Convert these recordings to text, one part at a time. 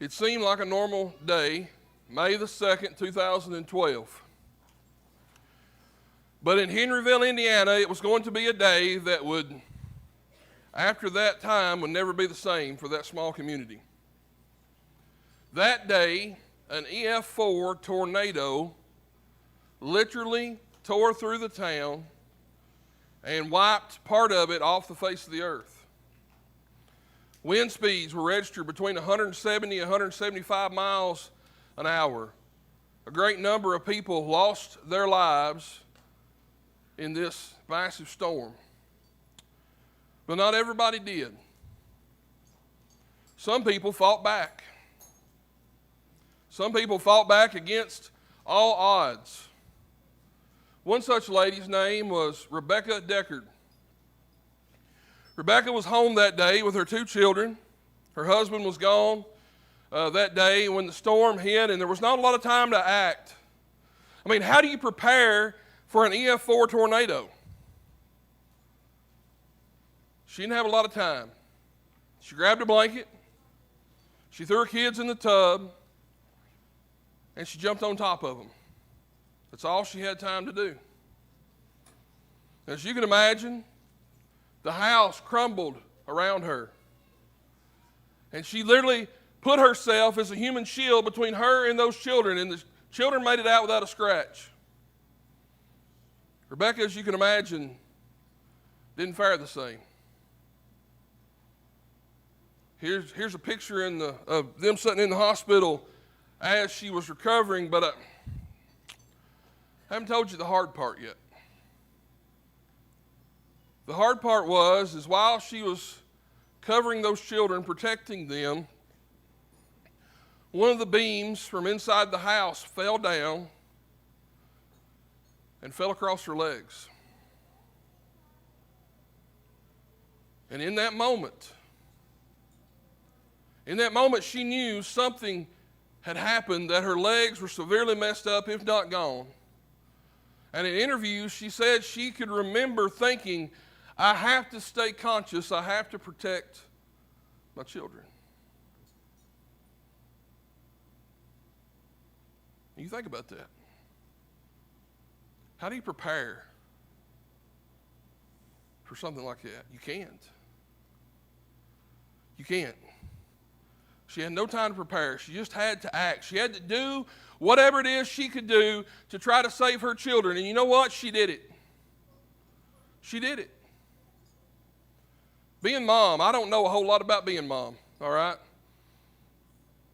It seemed like a normal day, May the 2nd, 2012. But in Henryville, Indiana, it was going to be a day that would, after that time, would never be the same for that small community. That day, an EF4 tornado literally tore through the town and wiped part of it off the face of the earth. Wind speeds were registered between 170 and 175 miles an hour. A great number of people lost their lives in this massive storm. But not everybody did. Some people fought back. Some people fought back against all odds. One such lady's name was Rebecca Deckard. Rebecca was home that day with her 2 children. Her husband was gone that day when the storm hit, and there was not a lot of time to act. I mean, how do you prepare for an EF4 tornado? She didn't have a lot of time. She grabbed a blanket, she threw her kids in the tub, and she jumped on top of them. That's all she had time to do. As you can imagine, the house crumbled around her. And she literally put herself as a human shield between her and those children, and the children made it out without a scratch. Rebecca, as you can imagine, didn't fare the same. Here's a picture of them sitting in the hospital as she was recovering, but I haven't told you the hard part yet. The hard part is while she was covering those children, protecting them, one of the beams from inside the house fell down and fell across her legs. And in that moment, she knew something had happened, that her legs were severely messed up, if not gone. And in interviews, she said she could remember thinking, I have to stay conscious, I have to protect my children. You think about that. How do you prepare for something like that? You can't. You can't. She had no time to prepare. She just had to act. She had to do whatever it is she could do to try to save her children. And you know what? She did it. She did it. Being mom, I don't know a whole lot about being mom, all right?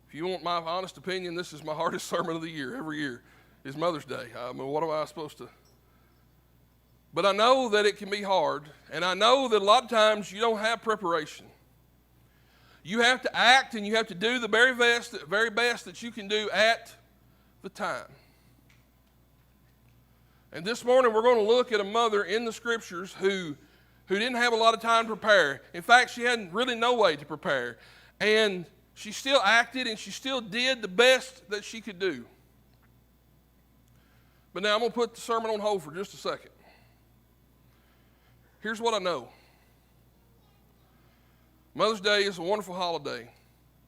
If you want my honest opinion, this is my hardest sermon of the year, every year, is Mother's Day. I mean, what am I supposed to? But I know that it can be hard, and I know that a lot of times you don't have preparation. You have to act, and you have to do the very best that you can do at the time. And this morning we're going to look at a mother in the Scriptures who didn't have a lot of time to prepare. In fact, she had really no way to prepare. And she still acted, and she still did the best that she could do. But now I'm going to put the sermon on hold for just a second. Here's what I know. Mother's Day is a wonderful holiday.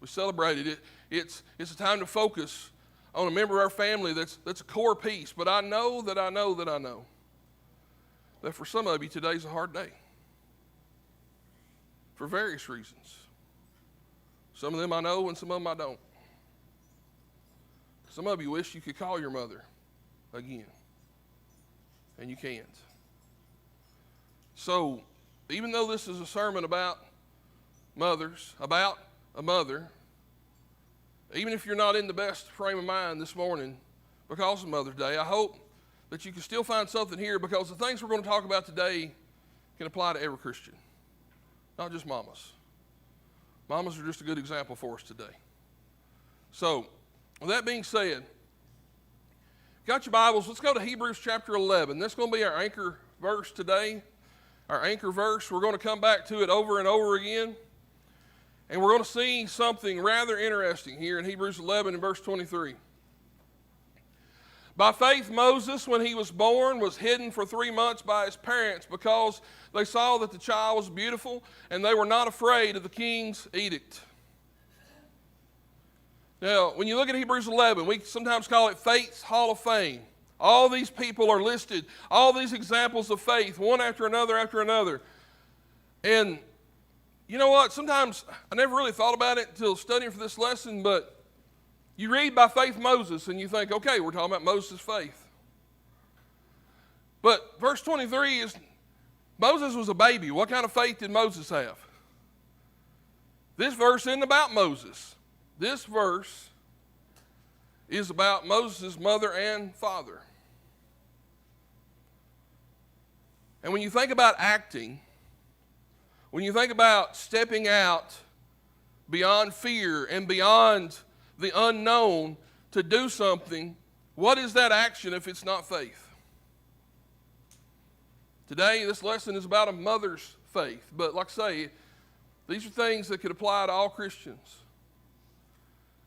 We celebrated it. It's a time to focus on a member of our family that's a core piece. But I know that for some of you, today's a hard day. For various reasons. Some of them I know and some of them I don't. Some of you wish you could call your mother again. And you can't. So, even though this is a sermon about mothers, about a mother, even if you're not in the best frame of mind this morning because of Mother's Day, I hope that you can still find something here, because the things we're going to talk about today can apply to every Christian, not just mamas. Mamas are just a good example for us today. So, with that being said, got your Bibles, let's go to Hebrews chapter 11. That's going to be our anchor verse today. Our anchor verse, we're going to come back to it over and over again. And we're going to see something rather interesting here in Hebrews 11 and verse 23. By faith, Moses, when he was born, was hidden for 3 months by his parents because they saw that the child was beautiful and they were not afraid of the king's edict. Now, when you look at Hebrews 11, we sometimes call it Faith's Hall of Fame. All these people are listed, all these examples of faith, one after another after another. And you know what? Sometimes I never really thought about it until studying for this lesson, but you read by faith Moses and you think, okay, we're talking about Moses' faith. But verse 23 is, Moses was a baby. What kind of faith did Moses have? This verse isn't about Moses. This verse is about Moses' mother and father. And when you think about acting, when you think about stepping out beyond fear and beyond the unknown to do something, what is that action if it's not faith? Today, this lesson is about a mother's faith. But like I say, these are things that could apply to all Christians.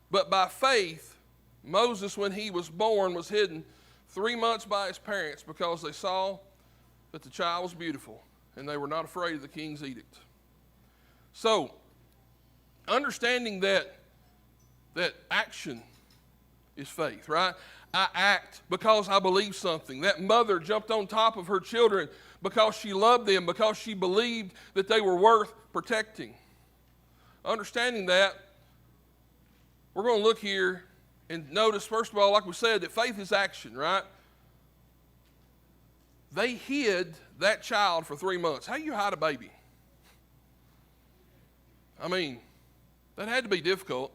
But by faith, Moses, when he was born, was hidden 3 months by his parents because they saw that the child was beautiful and they were not afraid of the king's edict. So, understanding that action is faith, right? I act because I believe something. That mother jumped on top of her children because she loved them, because she believed that they were worth protecting. Understanding that, we're going to look here and notice, first of all, like we said, that faith is action, right? They hid that child for 3 months. How do you hide a baby? I mean, that had to be difficult.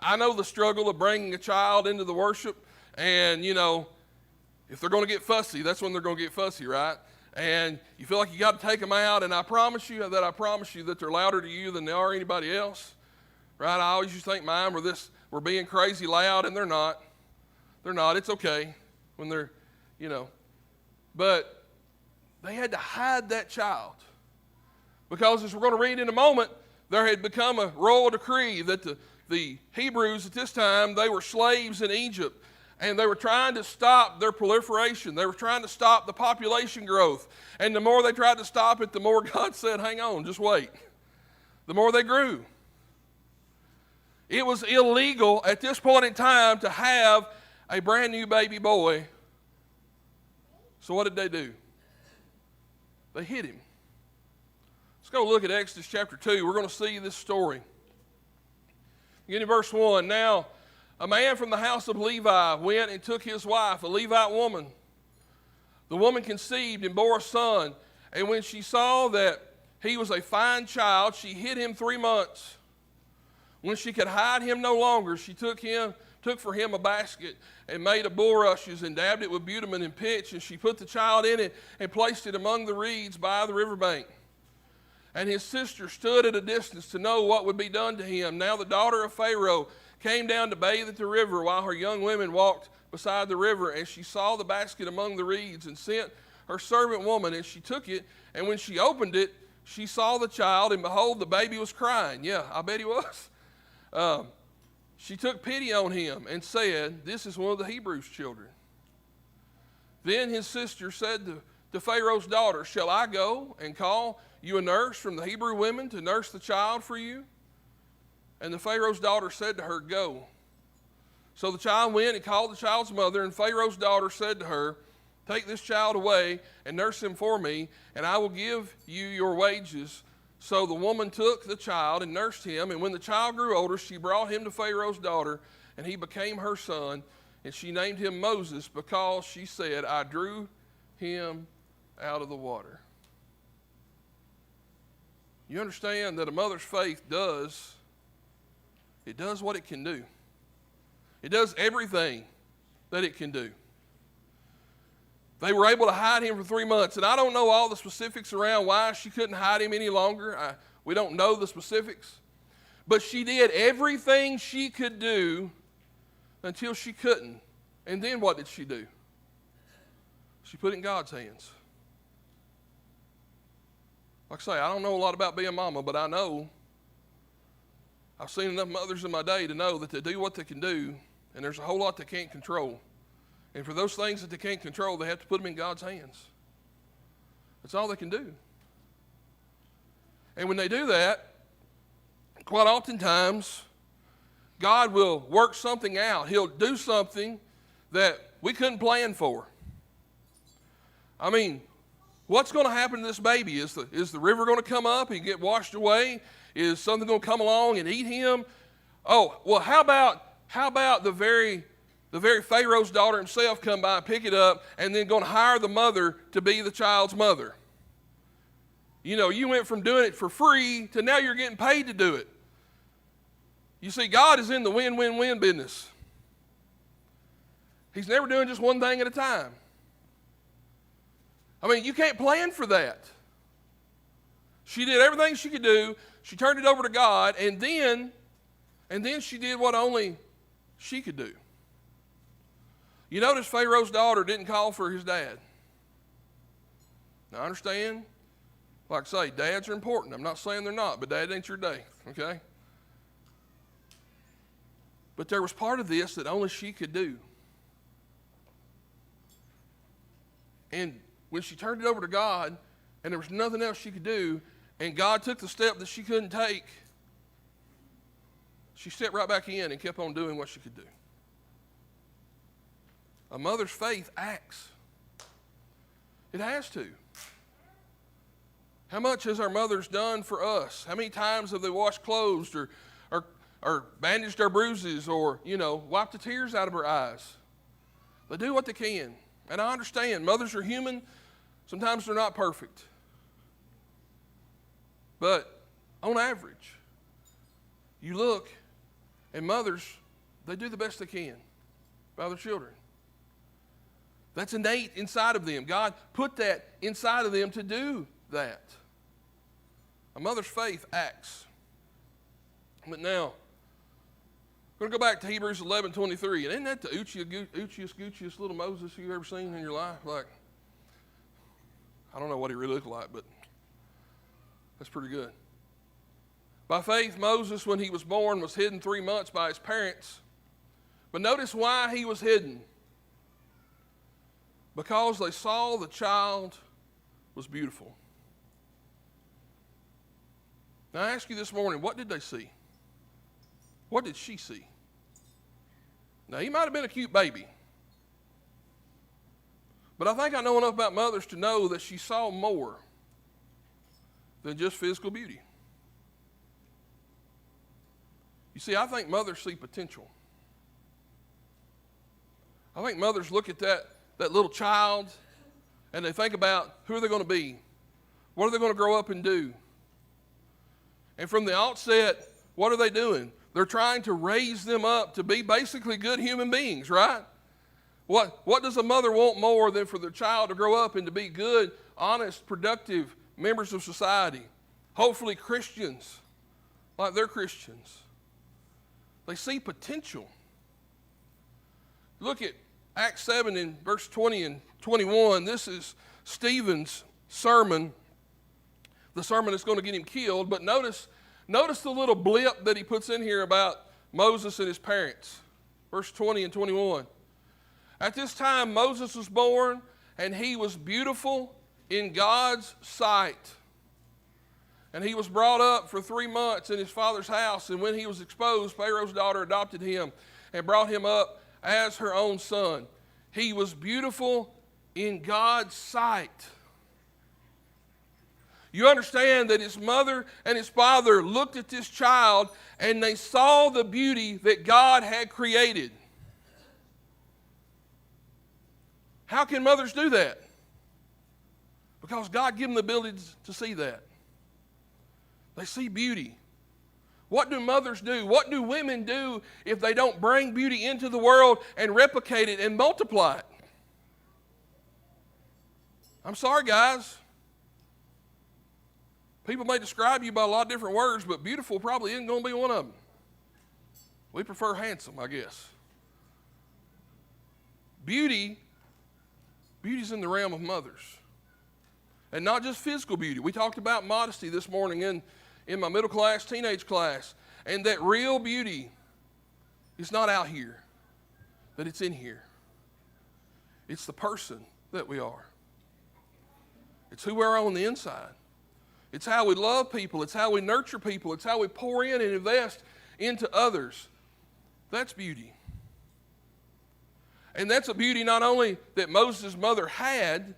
I know the struggle of bringing a child into the worship, and, you know, if they're going to get fussy, that's when they're going to get fussy, right? And you feel like you got to take them out, and I promise you that they're louder to you than they are anybody else, right? I always used to think mine were being crazy loud, and they're not. They're not. It's okay when they're, you know. But they had to hide that child because, as we're going to read in a moment, there had become a royal decree that the Hebrews at this time, they were slaves in Egypt, and they were trying to stop their proliferation. They were trying to stop the population growth. And the more they tried to stop it, the more God said, hang on, just wait. The more they grew. It was illegal at this point in time to have a brand new baby boy. So what did they do? They hid him. Let's go look at Exodus chapter 2. We're going to see this story. Beginning in verse 1. Now, a man from the house of Levi went and took his wife, a Levite woman. The woman conceived and bore a son. And when she saw that he was a fine child, she hid him 3 months. When she could hide him no longer, she took for him a basket and made of bulrushes and dabbed it with bitumen and pitch, and she put the child in it and placed it among the reeds by the riverbank. And his sister stood at a distance to know what would be done to him. Now the daughter of Pharaoh came down to bathe at the river while her young women walked beside the river, and she saw the basket among the reeds and sent her servant woman, and she took it, and when she opened it, she saw the child, and behold, the baby was crying. Yeah, I bet he was. She took pity on him and said, this is one of the Hebrews' children. Then his sister said to Pharaoh's daughter, shall I go and call you a nurse from the Hebrew women to nurse the child for you? And the Pharaoh's daughter said to her, go. So the child went and called the child's mother, and Pharaoh's daughter said to her, take this child away and nurse him for me, and I will give you your wages. So the woman took the child and nursed him, and when the child grew older, she brought him to Pharaoh's daughter, and he became her son, and she named him Moses because she said, I drew him out of the water. You understand that a mother's faith does what it can do. It does everything that it can do. They were able to hide him for 3 months, and I don't know all the specifics around why she couldn't hide him any longer. We don't know the specifics. But she did everything she could do until she couldn't. And then what did she do? She put it in God's hands. Like I say, I don't know a lot about being a mama, but I know I've seen enough mothers in my day to know that they do what they can do, and there's a whole lot they can't control. And for those things that they can't control, they have to put them in God's hands. That's all they can do. And when they do that, quite oftentimes, God will work something out. He'll do something that we couldn't plan for. I mean, what's going to happen to this baby? Is the river going to come up and get washed away? Is something going to come along and eat him? Oh, well, how about the very Pharaoh's daughter himself come by, pick it up, and then going to hire the mother to be the child's mother? You know, you went from doing it for free to now you're getting paid to do it. You see, God is in the win-win-win business. He's never doing just one thing at a time. I mean, you can't plan for that. She did everything she could do. She turned it over to God, and then she did what only she could do. You notice Pharaoh's daughter didn't call for his dad. Now, I understand. Like I say, dads are important. I'm not saying they're not, but dad ain't your day, okay? But there was part of this that only she could do. And when she turned it over to God, and there was nothing else she could do, and God took the step that she couldn't take, she stepped right back in and kept on doing what she could do. A mother's faith acts. It has to. How much has our mothers done for us? How many times have they washed clothes or bandaged our bruises or, wiped the tears out of our eyes? They do what they can. And I understand, mothers are human. Sometimes they're not perfect. But on average, you look, and mothers, they do the best they can by their children. That's innate inside of them. God put that inside of them to do that. A mother's faith acts. But now, we're going to go back to Hebrews 11:23. And isn't that the oochiest little Moses you've ever seen in your life? Like, I don't know what he really looked like, but that's pretty good. By faith, Moses, when he was born, was hidden 3 months by his parents. But notice why he was hidden. Because they saw the child was beautiful. Now I ask you this morning, what did they see? What did she see? Now he might have been a cute baby. But I think I know enough about mothers to know that she saw more than just physical beauty. You see, I think mothers see potential. I think mothers look at that little child and they think about who are they going to be? What are they going to grow up and do? And from the outset, what are they doing? They're trying to raise them up to be basically good human beings, right? What does a mother want more than for their child to grow up and to be good, honest, productive members of society? Hopefully Christians, like they're Christians. They see potential. Look at Acts 7 in verse 20 and 21. This is Stephen's sermon, the sermon that's going to get him killed. But notice the little blip that he puts in here about Moses and his parents. Verse 20 and 21. At this time Moses was born, and he was beautiful in God's sight. And he was brought up for 3 months in his father's house. And when he was exposed, Pharaoh's daughter adopted him and brought him up as her own son. He was beautiful in God's sight. You understand that his mother and his father looked at this child and they saw the beauty that God had created. How can mothers do that? Because God gave them the ability to see that. They see beauty. What do mothers do? What do women do if they don't bring beauty into the world and replicate it and multiply it? I'm sorry, guys. People may describe you by a lot of different words, but beautiful probably isn't going to be one of them. We prefer handsome, I guess. Beauty's in the realm of mothers. And not just physical beauty. We talked about modesty this morning in my middle class, teenage class. And that real beauty is not out here, but it's in here. It's the person that we are. It's who we are on the inside. It's how we love people. It's how we nurture people. It's how we pour in and invest into others. That's beauty. And that's a beauty not only that Moses' mother had,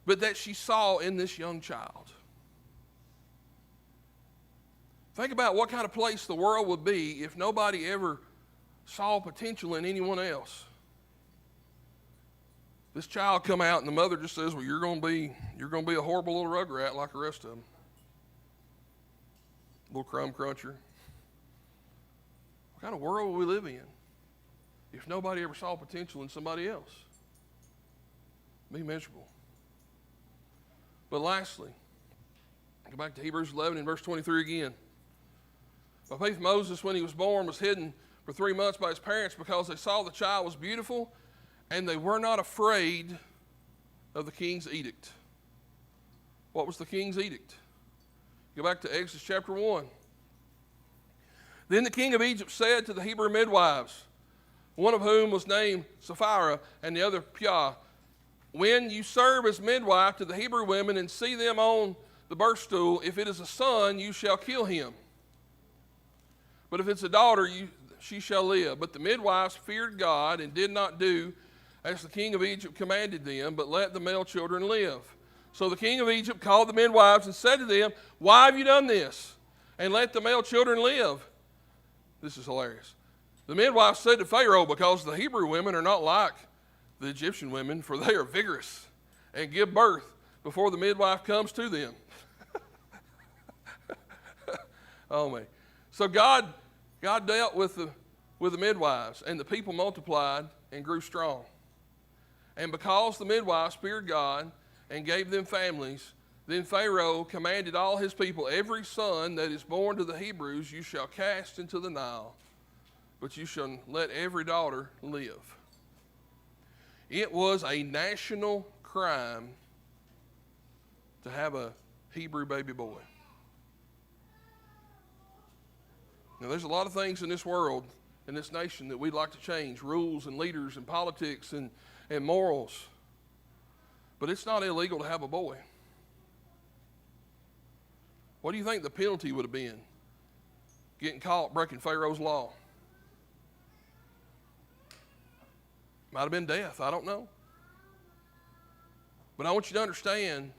but that she saw in this young child. Think about what kind of place the world would be if nobody ever saw potential in anyone else. This child come out and the mother just says, well, you're going to be a horrible little rugrat like the rest of them. Little crumb cruncher. What kind of world would we live in if nobody ever saw potential in somebody else? It'd be miserable. But lastly, go back to Hebrews 11 and verse 23 again. By faith, Moses, when he was born, was hidden for 3 months by his parents because they saw the child was beautiful, and they were not afraid of the king's edict. What was the king's edict? Go back to Exodus chapter 1. Then the king of Egypt said to the Hebrew midwives, one of whom was named Sapphira and the other Puah, when you serve as midwife to the Hebrew women and see them on the birth stool, if it is a son, you shall kill him. But if it's a daughter, she shall live. But the midwives feared God and did not do as the king of Egypt commanded them, but let the male children live. So the king of Egypt called the midwives and said to them, why have you done this? And let the male children live. This is hilarious. The midwives said to Pharaoh, because the Hebrew women are not like the Egyptian women, for they are vigorous and give birth before the midwife comes to them. Oh, man. So God dealt with the midwives, and the people multiplied and grew strong. And because the midwives feared God and gave them families, then Pharaoh commanded all his people, every son that is born to the Hebrews you shall cast into the Nile, but you shall let every daughter live. It was a national crime to have a Hebrew baby boy. Now, there's a lot of things in this world, in this nation, that we'd like to change, rules and leaders and politics and morals. But it's not illegal to have a boy. What do you think the penalty would have been? Getting caught breaking Pharaoh's law. Might have been death, I don't know. But I want you to understand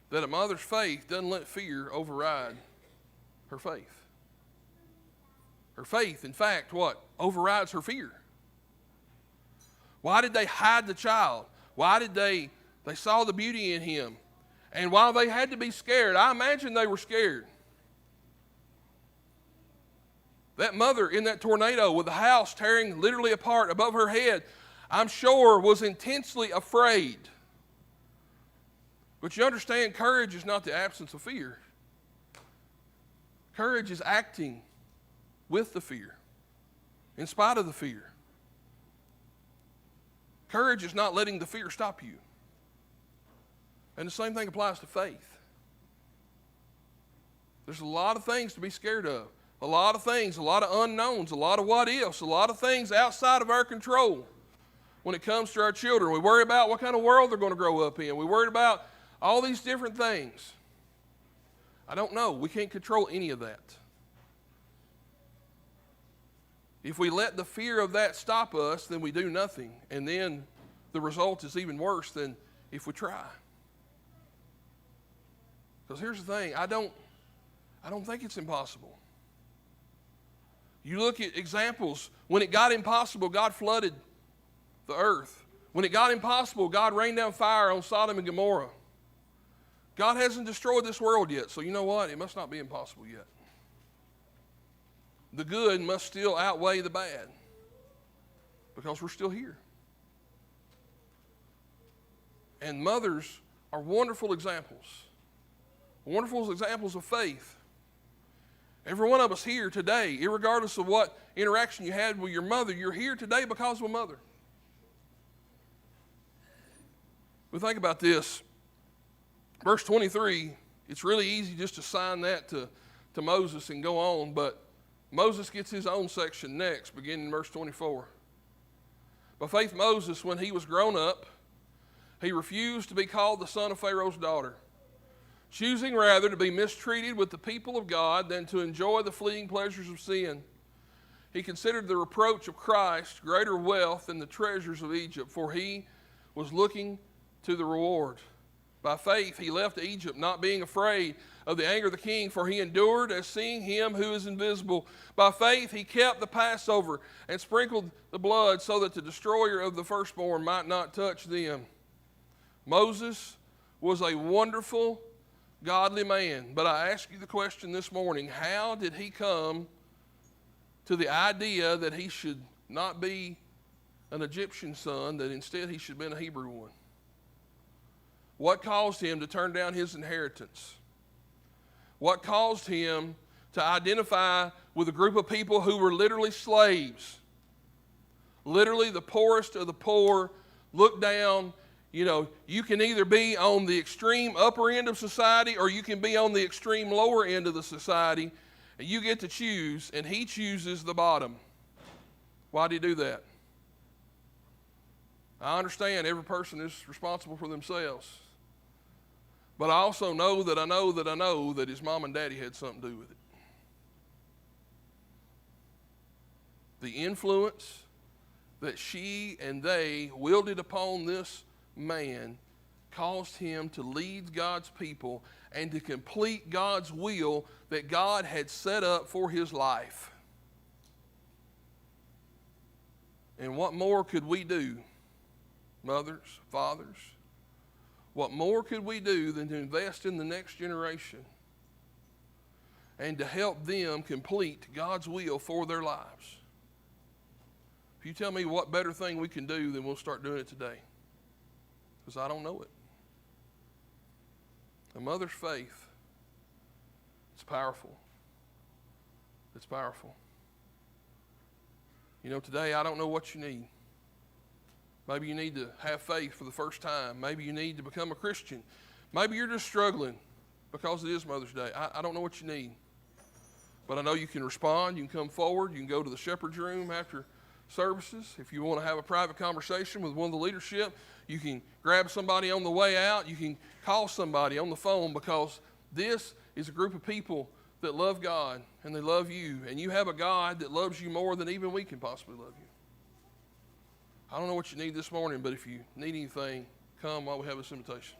that a mother's faith doesn't let fear override her faith. Her faith, in fact, what? Overrides her fear. Why did they hide the child? Why did they saw the beauty in him? And while they had to be scared, I imagine they were scared. That mother in that tornado with the house tearing literally apart above her head, I'm sure was intensely afraid. But you understand, courage is not the absence of fear. Courage is acting with the fear, in spite of the fear. Courage is not letting the fear stop you. And the same thing applies to faith. There's a lot of things to be scared of. A lot of things, a lot of unknowns, a lot of what ifs, a lot of things outside of our control when it comes to our children. We worry about what kind of world they're going to grow up in. We worry about all these different things. I don't know. We can't control any of that. If we let the fear of that stop us, then we do nothing. And then the result is even worse than if we try. Because here's the thing, I don't think it's impossible. You look at examples. When it got impossible, God flooded the earth. When it got impossible, God rained down fire on Sodom and Gomorrah. God hasn't destroyed this world yet, so you know what? It must not be impossible yet. The good must still outweigh the bad because we're still here. And mothers are wonderful examples of faith. Every one of us here today, irregardless of what interaction you had with your mother, you're here today because of a mother. We think about this. Verse 23, it's really easy just to assign that to Moses and go on, but Moses gets his own section next, beginning in verse 24. By faith, Moses, when he was grown up, he refused to be called the son of Pharaoh's daughter, choosing rather to be mistreated with the people of God than to enjoy the fleeting pleasures of sin. he considered the reproach of Christ greater wealth than the treasures of Egypt, for he was looking to the reward. By faith he left Egypt, not being afraid of the anger of the king, for he endured as seeing him who is invisible. By faith he kept the Passover and sprinkled the blood so that the destroyer of the firstborn might not touch them. Moses was a wonderful, godly man. But I ask you the question this morning, how did he come to the idea that he should not be an Egyptian son, that instead he should have been a Hebrew one? What caused him to turn down his inheritance? What caused him to identify with a group of people who were literally slaves? Literally the poorest of the poor, looked down. You can either be on the extreme upper end of society or you can be on the extreme lower end of the society, and you get to choose, and he chooses the bottom. Why did he do that? I understand every person is responsible for themselves. But I also know that his mom and daddy had something to do with it. The influence that she and they wielded upon this man caused him to lead God's people and to complete God's will that God had set up for his life. And what more could we do, mothers, fathers? What more could we do than to invest in the next generation and to help them complete God's will for their lives? If you tell me what better thing we can do, then we'll start doing it today. Because I don't know it. A mother's faith, it's powerful. It's powerful. Today I don't know what you need. Maybe you need to have faith for the first time. Maybe you need to become a Christian. Maybe you're just struggling because it is Mother's Day. I don't know what you need. But I know you can respond. You can come forward. You can go to the shepherd's room after services. If you want to have a private conversation with one of the leadership, you can grab somebody on the way out. You can call somebody on the phone, because this is a group of people that love God and they love you. And you have a God that loves you more than even we can possibly love you. I don't know what you need this morning, but if you need anything, come while we have this invitation.